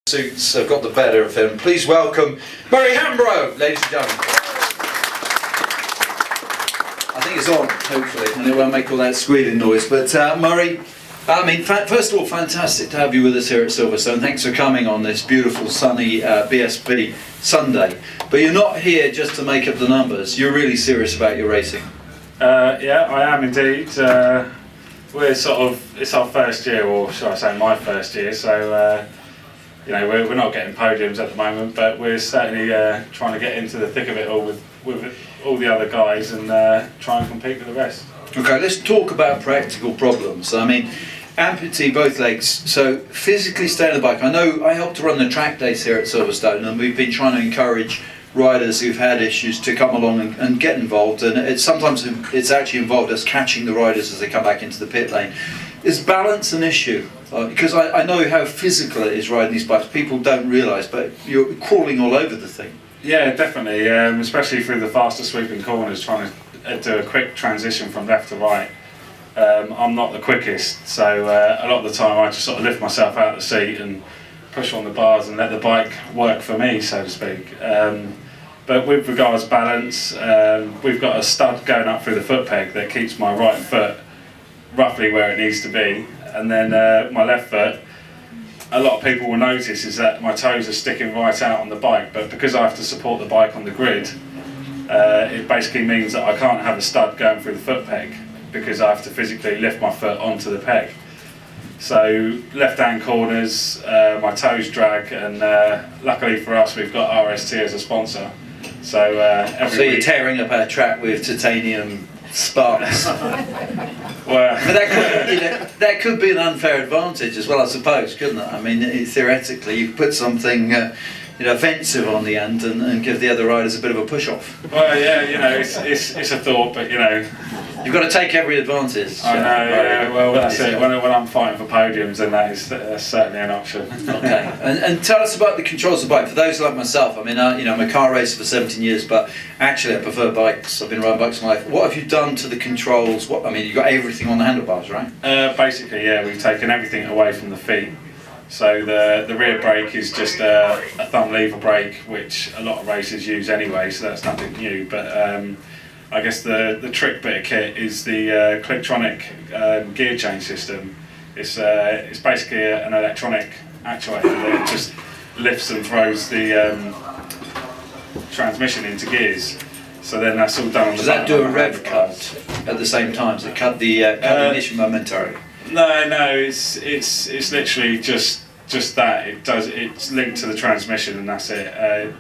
Suits have got the better of him. Please welcome Murray Hambro, ladies and gentlemen. I think it's on, hopefully, and it won't make all that squealing noise. But Murray, I mean, first of all, fantastic to have you with us here at Silverstone. Thanks for coming on this beautiful, sunny BSB Sunday. But you're not here just to make up the numbers. You're really serious about your racing. Yeah, I am indeed. It's our first year, or should I say my first year, so you know, we're not getting podiums at the moment, but we're certainly trying to get into the thick of it all with all the other guys and try and compete with the rest. Okay, let's talk about practical problems. I mean, amputee both legs, so physically stay on the bike. I know I helped to run the track days here at Silverstone, and we've been trying to encourage riders who've had issues to come along and get involved, and sometimes it's actually involved us catching the riders as they come back into the pit lane. Is balance an issue? Because I know how physical it is riding these bikes. People don't realise, but you're crawling all over the thing. Yeah, definitely, especially through the faster sweeping corners, trying to do a quick transition from left to right. I'm not the quickest, so a lot of the time I just sort of lift myself out of the seat and push on the bars and let the bike work for me, so to speak. But with regards to balance, we've got a stud going up through the foot peg that keeps my right foot roughly where it needs to be, and then my left foot, a lot of people will notice is that my toes are sticking right out on the bike, but because I have to support the bike on the grid, it basically means that I can't have a stud going through the foot peg because I have to physically lift my foot onto the peg. So left hand corners, my toes drag, and luckily for us we've got RST as a sponsor. So so you're tearing up our track with titanium sparks. Well, but that could be an unfair advantage as well, I suppose, couldn't it? I mean, theoretically, you put something offensive on the end and give the other riders a bit of a push off. Well, yeah, you know, it's a thought, but you know, you've got to take every advantage. I know. Yeah, well, that's it. When I'm fighting for podiums, then that is certainly an option. Okay, and tell us about the controls of the bike. For those like myself, I mean, I'm a car racer for 17 years, but actually I prefer bikes. I've been riding bikes my life. What have you done to the controls? You've got everything on the handlebars, right? Basically, yeah, we've taken everything away from the feet. So the rear brake is just a thumb lever brake, which a lot of racers use anyway, so that's nothing new. But I guess the trick bit of kit is the Clicktronic gear change system. It's basically an electronic actuator that just lifts and throws the transmission into gears. So then that's all done on the back. Does that do a rev cut at the same time? Does it cut the ignition momentarily? No, it's literally just that. It's linked to the transmission and that's it.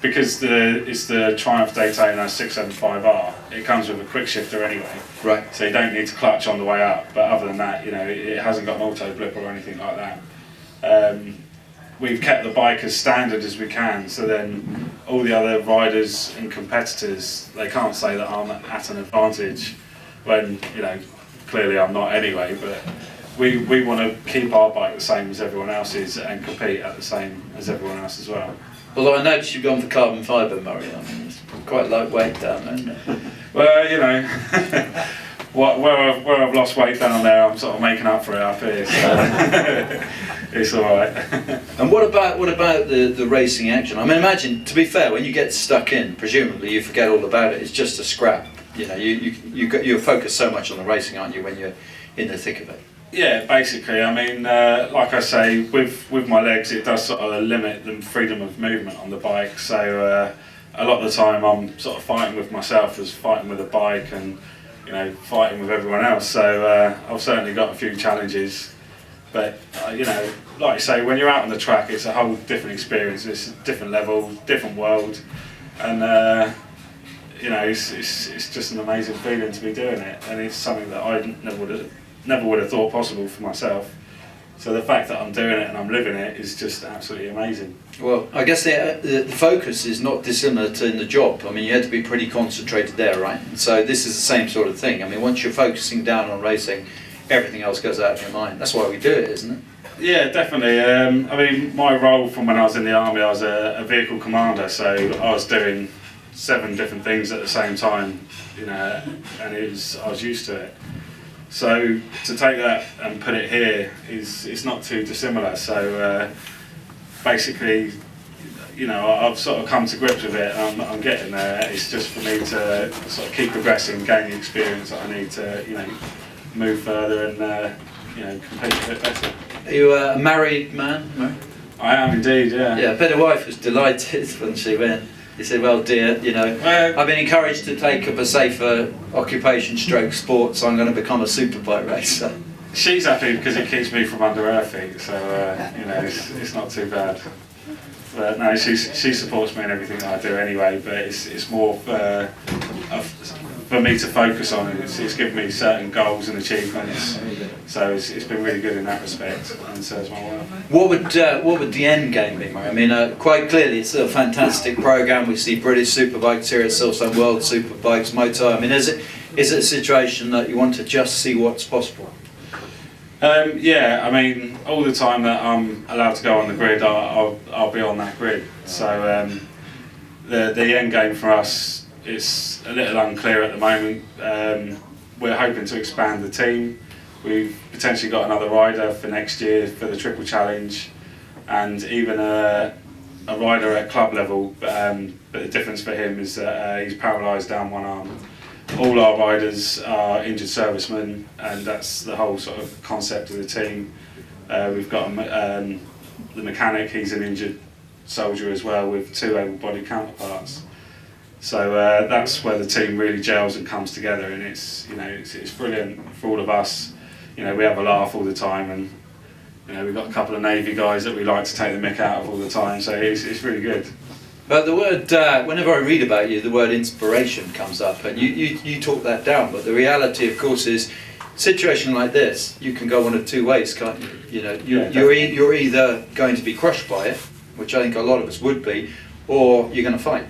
Because it's the Triumph Daytona 675R, it comes with a quick shifter anyway. Right. So you don't need to clutch on the way up. But other than that, you know, it hasn't got an auto blip or anything like that. We've kept the bike as standard as we can, so then all the other riders and competitors, they can't say that I'm at an advantage when, you know, clearly I'm not anyway, but we want to keep our bike the same as everyone else's and compete at the same as everyone else as well. Although I noticed you've gone for carbon fibre, Murray. I mean, it's quite lightweight down there, isn't it? Well, you know, where I've lost weight down there, I'm sort of making up for it up here, so it's all right. And what about the racing action? I mean, imagine, to be fair, when you get stuck in, presumably you forget all about it. It's just a scrap. You know, you're focused so much on the racing, aren't you, when you're in the thick of it? Yeah, basically. I mean, like I say, with my legs, it does sort of limit the freedom of movement on the bike. So a lot of the time, I'm sort of fighting with myself as fighting with the bike, and you know, fighting with everyone else. So I've certainly got a few challenges. But you know, like you say, when you're out on the track, it's a whole different experience. It's a different level, different world, and you know, it's just an amazing feeling to be doing it, and it's something that I never would have thought possible for myself. So the fact that I'm doing it and I'm living it is just absolutely amazing. Well, I guess the focus is not dissimilar to in the job. I mean, you had to be pretty concentrated there, right? And so this is the same sort of thing. I mean, once you're focusing down on racing, everything else goes out of your mind. That's why we do it, isn't it? Yeah, definitely. I mean, my role from when I was in the army, I was a vehicle commander, so I was doing 7 different things at the same time, you know, and I was used to it. So to take that and put it here it's not too dissimilar. So basically, you know, I've sort of come to grips with it, and I'm getting there. It's just for me to sort of keep progressing, gain the experience that I need to, you know, move further and, you know, compete a bit better. Are you a married man? No? I am indeed, yeah. Yeah, I bet the wife was delighted when she went. He said, well, dear, you know, I've been encouraged to take up a safer occupation stroke sport, so I'm going to become a superbike racer. She's happy because it keeps me from under her feet, so, you know, it's not too bad. But no, she supports me in everything that I do anyway, but it's more for me to focus on, and it's given me certain goals and achievements, so it's been really good in that respect, and so has my wife. What would the end game be, Murray? I mean, quite clearly it's a fantastic programme. We see British Superbikes here at Silverstone, World Superbikes, Moto. I mean, is it a situation that you want to just see what's possible? Yeah, I mean, all the time that I'm allowed to go on the grid, I'll be on that grid. So the end game for us is a little unclear at the moment. We're hoping to expand the team. We've potentially got another rider for next year for the Triple Challenge, and even a rider at club level. But the difference for him is that he's paralysed down one arm. All our riders are injured servicemen, and that's the whole sort of concept of the team. We've got the mechanic, he's an injured soldier as well, with 2 able-bodied counterparts. So that's where the team really gels and comes together, and it's, you know, it's brilliant for all of us. You know, we have a laugh all the time, and you know, we've got a couple of Navy guys that we like to take the mick out of all the time, so it's really good. But the word, whenever I read about you, the word inspiration comes up, and you talk that down. But the reality, of course, is situation like this, you can go one of 2 ways, can't you? You know, you're either going to be crushed by it, which I think a lot of us would be, or you're going to fight.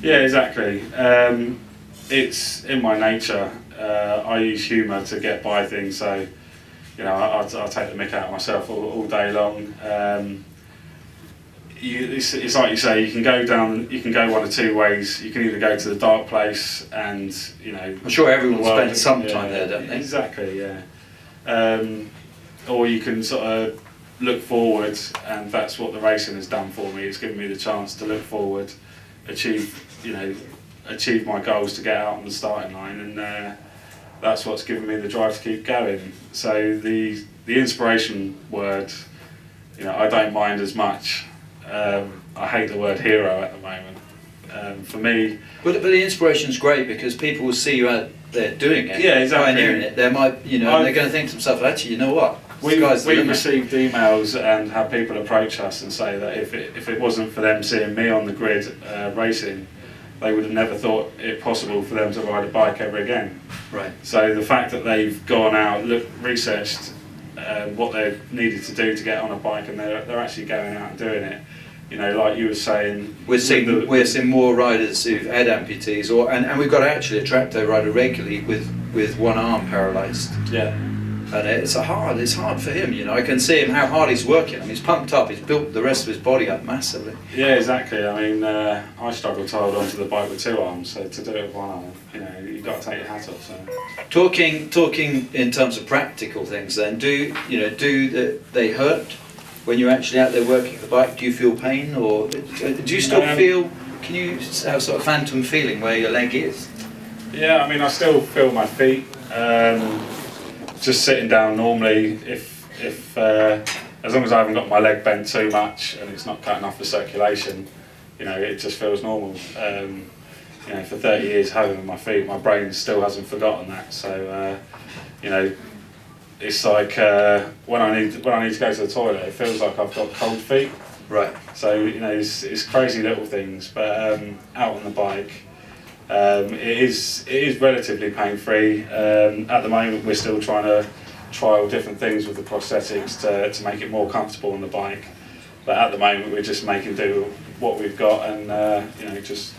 Yeah, exactly. It's in my nature. I use humour to get by things, so you know, I'll take the mick out of myself all day long. It's like you say, you can go one of 2 ways. You can either go to the dark place, and you know, I'm sure everyone spends some time there, don't they? Exactly, yeah. Or you can sort of look forward, and that's what the racing has done for me. It's given me the chance to look forward, achieve my goals to get out on the starting line, and that's what's given me the drive to keep going. So the inspiration word, you know, I don't mind as much. I hate the word hero at the moment. For me, but the inspiration's great because people will see you out there doing it, yeah, exactly, pioneering it. They might, you know, they're going to think to themselves, actually, you know what? We've received emails and had people approach us and say that if it wasn't for them seeing me on the grid racing, they would have never thought it possible for them to ride a bike ever again. Right. So the fact that they've gone out, researched what they needed to do to get on a bike, and they're actually going out and doing it. You know, like you were saying, we're seeing more riders who've had amputees, and we've got actually a track day rider regularly with one arm paralysed. Yeah. And it's hard for him, you know. I can see him how hard he's working. I mean, he's pumped up. He's built the rest of his body up massively. Yeah, exactly. I mean, I struggle to hold onto the bike with 2 arms, so to do it with 1 arm, you know, you've got to take your hat off. So. Talking in terms of practical things, then, do they hurt when you're actually out there working the bike? Do you feel pain, or do you still feel? Can you have sort of phantom feeling where your leg is? Yeah, I mean, I still feel my feet. Just sitting down normally, if as long as I haven't got my leg bent too much and it's not cutting off the circulation, you know, it just feels normal. You know, for 30 years having my feet, my brain still hasn't forgotten that. So, you know, it's like when I need to go to the toilet, it feels like I've got cold feet. Right. So, you know, it's crazy little things, but out on the bike. It is relatively pain-free. At the moment, we're still trying to trial different things with the prosthetics to make it more comfortable on the bike. But at the moment, we're just making do with what we've got, and you know, just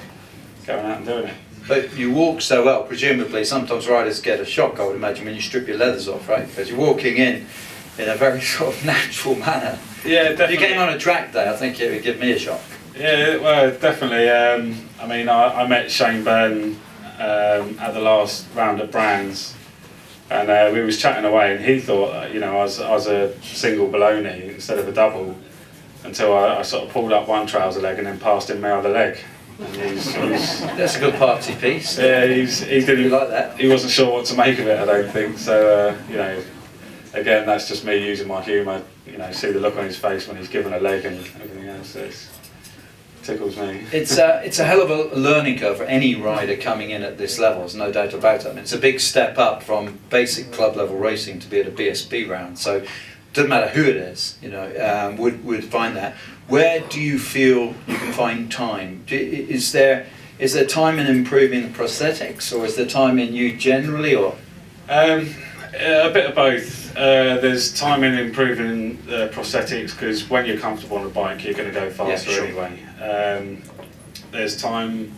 going out and doing it. But you walk so well. Presumably, sometimes riders get a shock, I would imagine, when you strip your leathers off, right? Because you're walking in a very sort of natural manner. Yeah, definitely. If you came on a track day, I think it would give me a shock. Yeah, well, definitely. I mean, I met Shane Byrne at the last round at Brands, and we was chatting away, and he thought, you know, I was a single baloney instead of a double, until I sort of pulled up one trouser leg and then passed him my other leg. And That's a good party piece. yeah, he didn't like that. He wasn't sure what to make of it, I don't think. So you know, again, that's just me using my humour. You know, see the look on his face when he's given a leg and everything else. It tickles me. It's a hell of a learning curve for any rider coming in at this level. There's no doubt about it. I mean, it's a big step up from basic club level racing to be at a BSB round. So it doesn't matter who it is. You know, would find that. Where do you feel you can find time? Is there time in improving the prosthetics, or is there time in you generally, or? A bit of both. There's time in improving prosthetics, because when you're comfortable on a bike, you're going to go faster anyway. There's time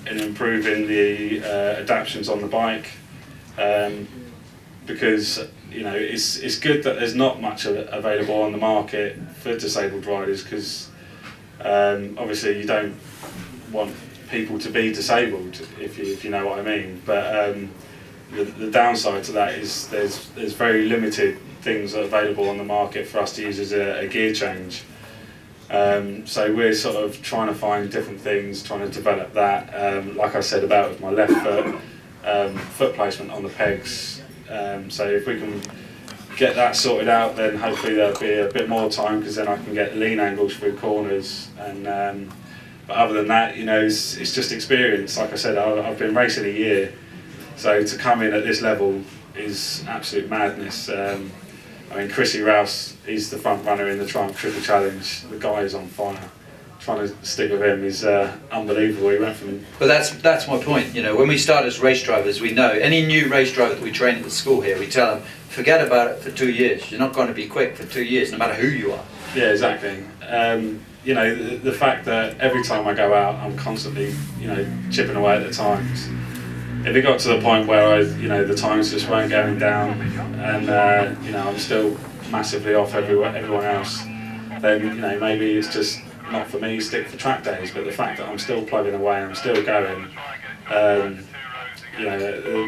in improving the adaptations on the bike, because you know it's good that there's not much available on the market for disabled riders, because obviously you don't want people to be disabled, if you know what I mean. But the downside to that is there's very limited things available on the market for us to use as a gear change. So we're sort of trying to find different things, trying to develop that. Like I said about with my left foot, foot placement on the pegs. So if we can get that sorted out, then hopefully there'll be a bit more time, because then I can get lean angles through corners. And but other than that, you know, it's just experience. Like I said, I've been racing a year. So to come in at this level is absolute madness. I mean, Chrissy Rouse, he's the front runner in the Triumph Triple Challenge. The guy is on fire. Trying to stick with him is unbelievable. He went from. But that's my point. You know, when we start as race drivers, we know any new race driver that we train at the school here, we tell them, forget about it for 2 years. You're not going to be quick for 2 years, no matter who you are. Yeah, exactly. You know, the fact that every time I go out, I'm constantly, you know, chipping away at the times. If it got to the point where the times just weren't going down, and you know, I'm still massively off everyone else, then you know, maybe it's just not for me, stick for track days. But the fact that I'm still plugging away, I'm still going, you know,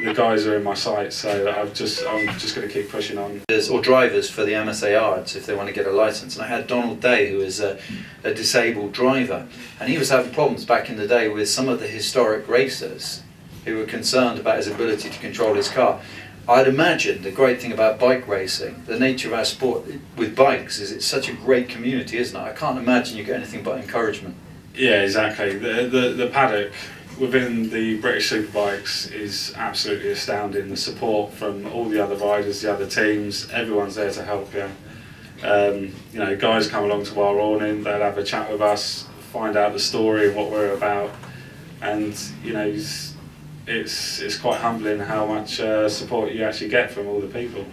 the guys are in my sights, so I'm just going to keep pushing on. Or drivers for the MSARs if they want to get a licence. And I had Donald Day, who is a disabled driver, and he was having problems back in the day with some of the historic racers who were concerned about his ability to control his car. I'd imagine the great thing about bike racing, the nature of our sport with bikes, is it's such a great community, isn't it? I can't imagine you get anything but encouragement. Yeah, exactly. The paddock within the British Superbikes is absolutely astounding. The support from all the other riders, the other teams, everyone's there to help you. You know, guys come along to our awning, they'll have a chat with us, find out the story and what we're about, and you know, it's quite humbling how much support you actually get from all the people.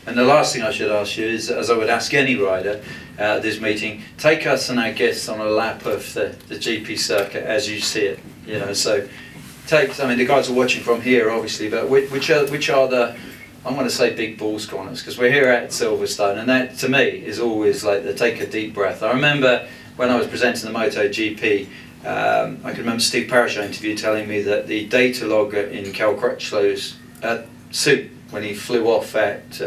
And the last thing I should ask you is, as I would ask any rider at this meeting, take us and our guests on a lap of the GP circuit as you see it. You know, so I mean, the guys are watching from here, obviously, but which are the, I'm going to say big balls corners, because we're here at Silverstone, and that to me is always like the take a deep breath. I remember when I was presenting the MotoGP, I can remember Steve Parrish interview telling me that the data logger in Cal Crutchlow's suit, when he flew off at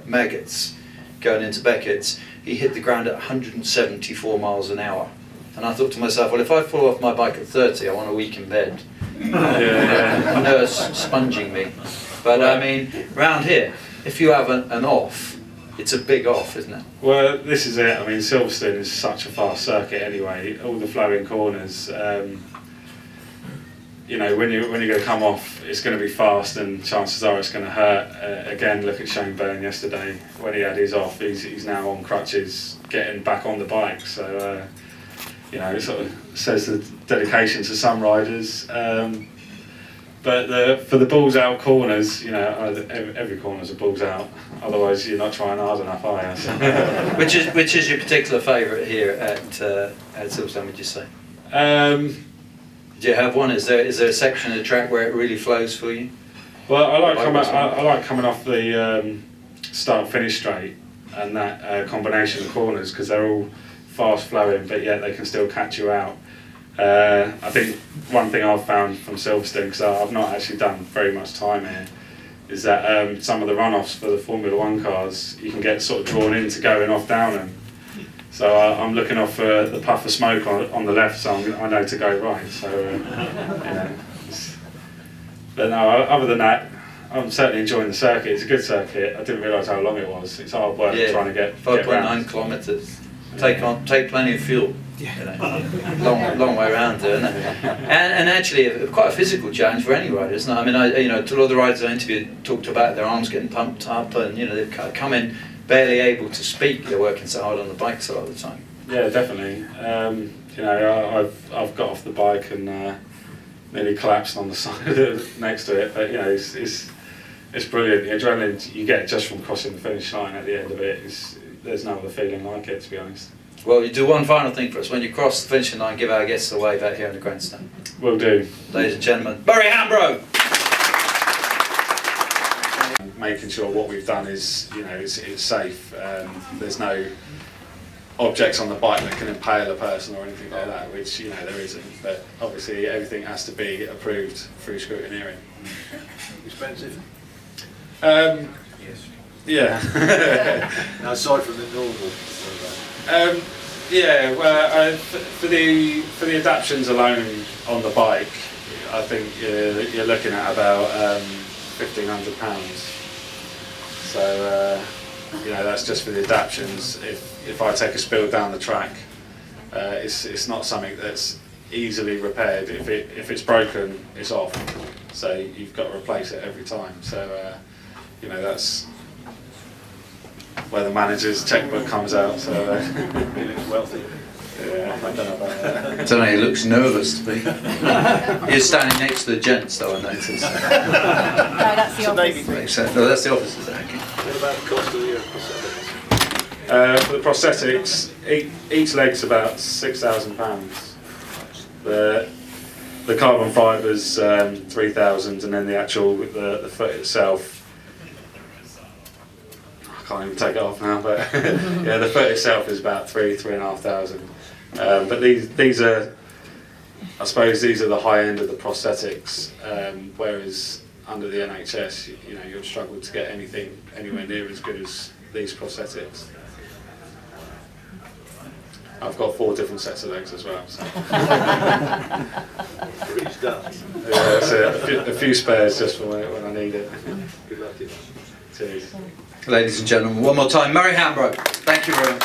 Maggots going into Beckett's, he hit the ground at 174 miles an hour. And I thought to myself, well, if I fall off my bike at 30, I want a week in bed. A nurse sponging me. But I mean, round here, if you have an off, it's a big off, isn't it? Well, this is it. I mean, Silverstone is such a fast circuit anyway. All the flowing corners. You know, when you're going to come off, it's going to be fast, and chances are it's going to hurt. Again, look at Shane Byrne yesterday. When he had his off, he's now on crutches, getting back on the bike. So, you know, it sort of says the dedication to some riders. But for the balls out corners, you know, every corner's a balls out. Otherwise, you're not trying hard enough, are you? So. Which is your particular favourite here at Silverstone? Would you say? Do you have one? Is there a section of the track where it really flows for you? Well, I like coming off the start-finish straight and that combination of corners, because they're all fast flowing, but yet they can still catch you out. I think one thing I've found from Silverstone, because I've not actually done very much time here, is that some of the runoffs for the Formula 1 cars, you can get sort of drawn into going off down them. So I'm looking off the puff of smoke on the left, so I know to go right. So but no, other than that, I'm certainly enjoying the circuit. It's a good circuit. I didn't realise how long it was. It's hard work trying to get 5.9 kilometres. Take plenty of fuel. Long way around there, isn't it? And actually, quite a physical challenge for any rider, isn't it? I mean, a lot of the riders I interviewed talked about their arms getting pumped up, and they've come in barely able to speak. They're working so hard on the bikes a lot of the time. Yeah, definitely. I've got off the bike and nearly collapsed on the side next to it, but it's brilliant. The adrenaline you get just from crossing the finish line at the end of it there's no other feeling like it, to be honest. Well, you do one final thing for us. When you cross the finishing line, give our guests a wave out here in the grandstand. Will do. Ladies and gentlemen, Murray Hambro! Making sure what we've done is, it's safe. There's no objects on the bike that can impale a person or anything like that, which there isn't. But obviously everything has to be approved through scrutineering. Expensive? Yes. Yeah. Now, aside from the normal. For the adaptions alone on the bike, I think you're looking at about £1,500. So that's just for the adaptions. If I take a spill down the track, it's not something that's easily repaired. If it's broken, it's off. So you've got to replace it every time. So that's where the manager's checkbook comes out. So He looks wealthy. yeah, I don't know about that. I don't know, he looks nervous to me. You're standing next to the gents though, I noticed. No, that's the So office. Makes no, that's the officers. Okay. What about the cost of the prosthetics? For the prosthetics, each leg's about £6,000. The carbon fibre's 3,000, and then the actual the foot itself, I can't even take it off now, but yeah, the foot itself is about 3,500. But these are, I suppose, these are the high end of the prosthetics. Whereas under the NHS, you'll struggle to get anything anywhere near as good as these prosthetics. I've got 4 different sets of legs as well. So. For each done. Yeah, so a few spares just for when I need it. Good luck to you. Cheers. Ladies and gentlemen, one more time, Murray Hambro. Thank you very much.